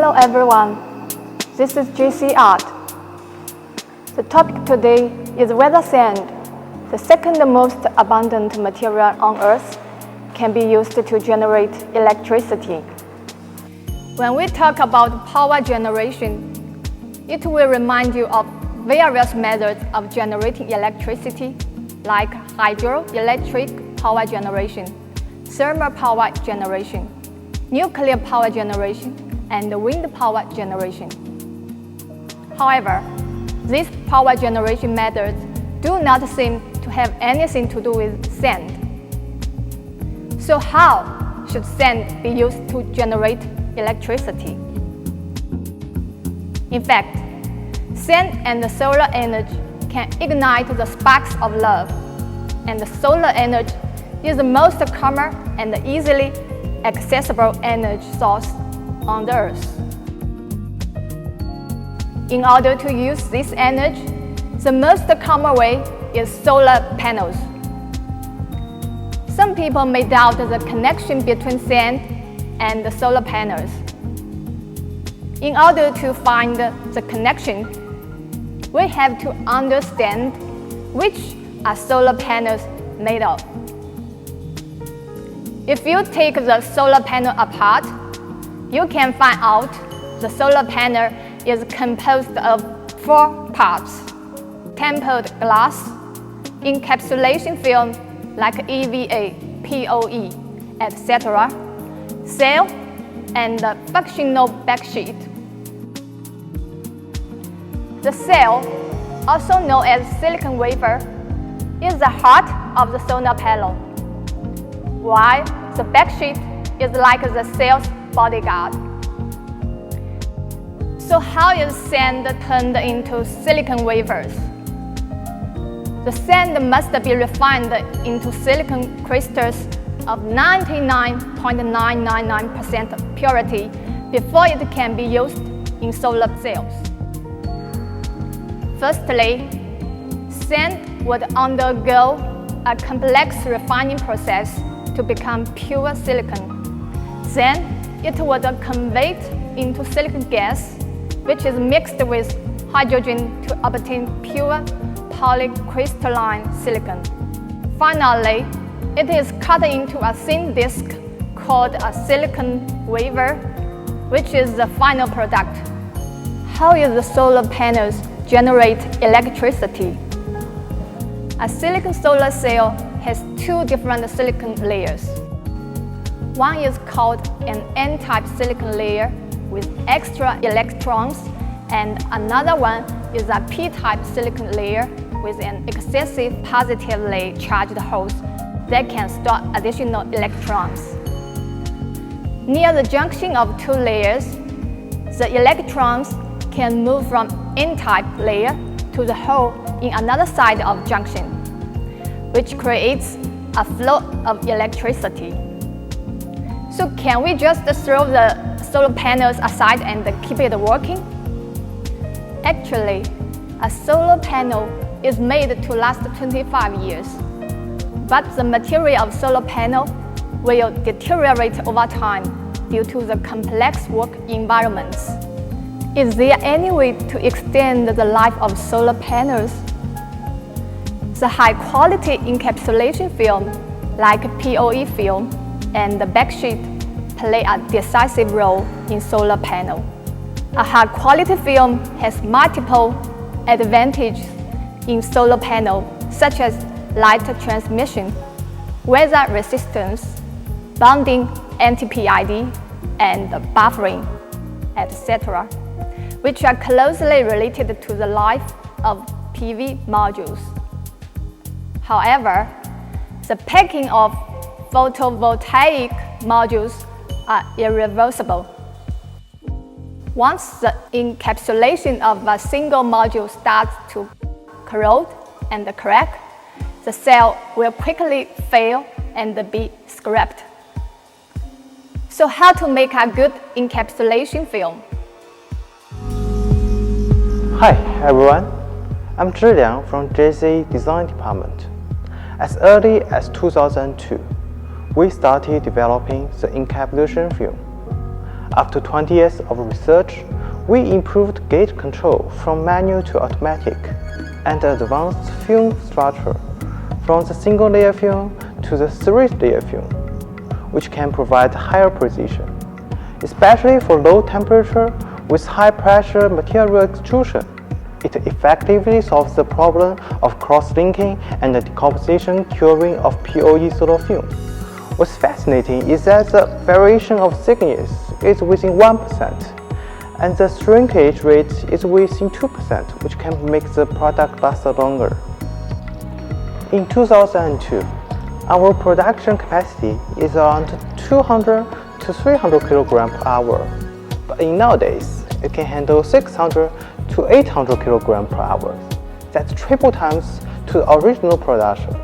Hello everyone, this is JC Art. The topic today is whether sand, the second most abundant material on Earth, can be used to generate electricity. When we talk about power generation, it will remind you of various methods of generating electricity, like hydroelectric power generation, thermal power generation, nuclear power generation, and wind power generation. However, these power generation methods do not seem to have anything to do with sand. So how should sand be used to generate electricity? In fact, sand and the solar energy can ignite the sparks of love, and the solar energy is the most common and easily accessible energy source on the Earth. In order to use this energy, the most common way is solar panels. Some people may doubt the connection between sand and the solar panels. In order to find the connection, we have to understand which are solar panels made of. If you take the solar panel apart, you can find out the solar panel is composed of 4 parts: tempered glass, encapsulation film like EVA, POE, etc., cell, and the functional backsheet. The cell, also known as silicon wafer, is the heart of the solar panel, while the backsheet is like the cell's bodyguard. So how is sand turned into silicon wafers? The sand must be refined into silicon crystals of 99.999% purity before it can be used in solar cells. Firstly, sand would undergo a complex refining process to become pure silicon. Then it would convert into silicon gas, which is mixed with hydrogen to obtain pure polycrystalline silicon. Finally, it is cut into a thin disc called a silicon wafer, which is the final product. How is the solar panels generate electricity? A silicon solar cell has 2 different silicon layers. One is called an N-type silicon layer with extra electrons, and another one is a P-type silicon layer with an excessive positively charged holes that can store additional electrons. Near the junction of 2 layers, the electrons can move from N-type layer to the hole in another side of junction, which creates a flow of electricity. So can we just throw the solar panels aside and keep it working? Actually, a solar panel is made to last 25 years, but the material of solar panel will deteriorate over time due to the complex work environments. Is there any way to extend the life of solar panels? The high-quality encapsulation film, like POE film, and the backsheet play a decisive role in solar panel. A high-quality film has multiple advantages in solar panel, such as light transmission, weather resistance, bonding anti-PID, and buffering, etc., which are closely related to the life of PV modules. However, the packing of photovoltaic modules are irreversible. Once the encapsulation of a single module starts to corrode and crack, the cell will quickly fail and be scrapped. So how to make a good encapsulation film? Hi everyone, I'm Zhi Liang from JC Design Department. As early as 2002, we started developing the encapsulation film. After 20 years of research, we improved gate control from manual to automatic and advanced film structure from the single-layer film to the three-layer film, which can provide higher precision, especially for low temperature with high-pressure material extrusion. It effectively solves the problem of cross-linking and the decomposition curing of POE solar film. What's fascinating is that the variation of thickness is within 1%, and the shrinkage rate is within 2%, which can make the product last longer. In 2002, our production capacity is around 200 to 300 kg per hour, but nowadays it can handle 600 to 800 kg per hour. That's triple times to the original production.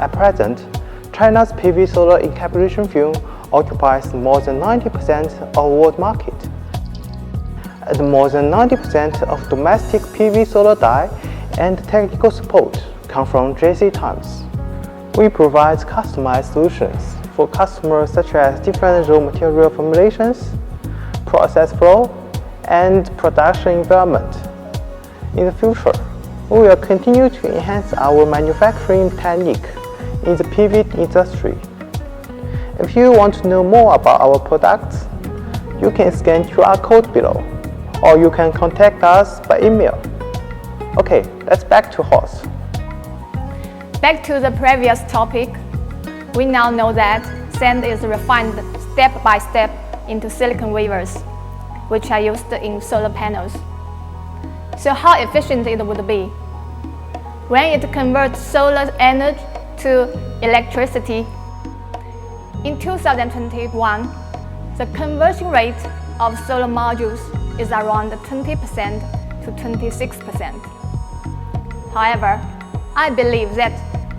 At present, China's PV solar encapsulation film occupies more than 90% of world market, and more than 90% of domestic PV solar die and technical support come from Jctimes. We provide customized solutions for customers such as different raw material formulations, process flow, and production environment. In the future, we will continue to enhance our manufacturing technique in the PV industry. If you want to know more about our products, you can scan QR code below, or you can contact us by email. Okay, let's back to horse. Back to the previous topic, we now know that sand is refined step by step into silicon wafers, which are used in solar panels. So how efficient it would be? When it converts solar energy to electricity, in 2021, the conversion rate of solar modules is around 20% to 26%. However, I believe that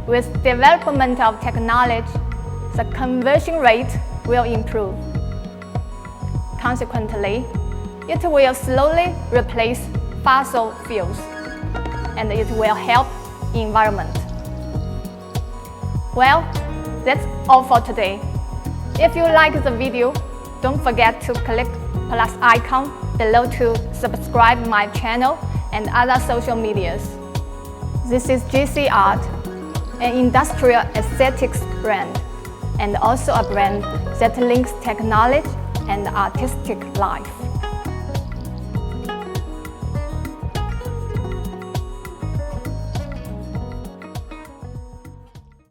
with development of technology, the conversion rate will improve. Consequently, it will slowly replace fossil fuels, and it will help the environment. Well, that's all for today. If you like the video, don't forget to click plus icon below to subscribe my channel and other social medias. This is GC Art, an industrial aesthetics brand, and also a brand that links technology and artistic life.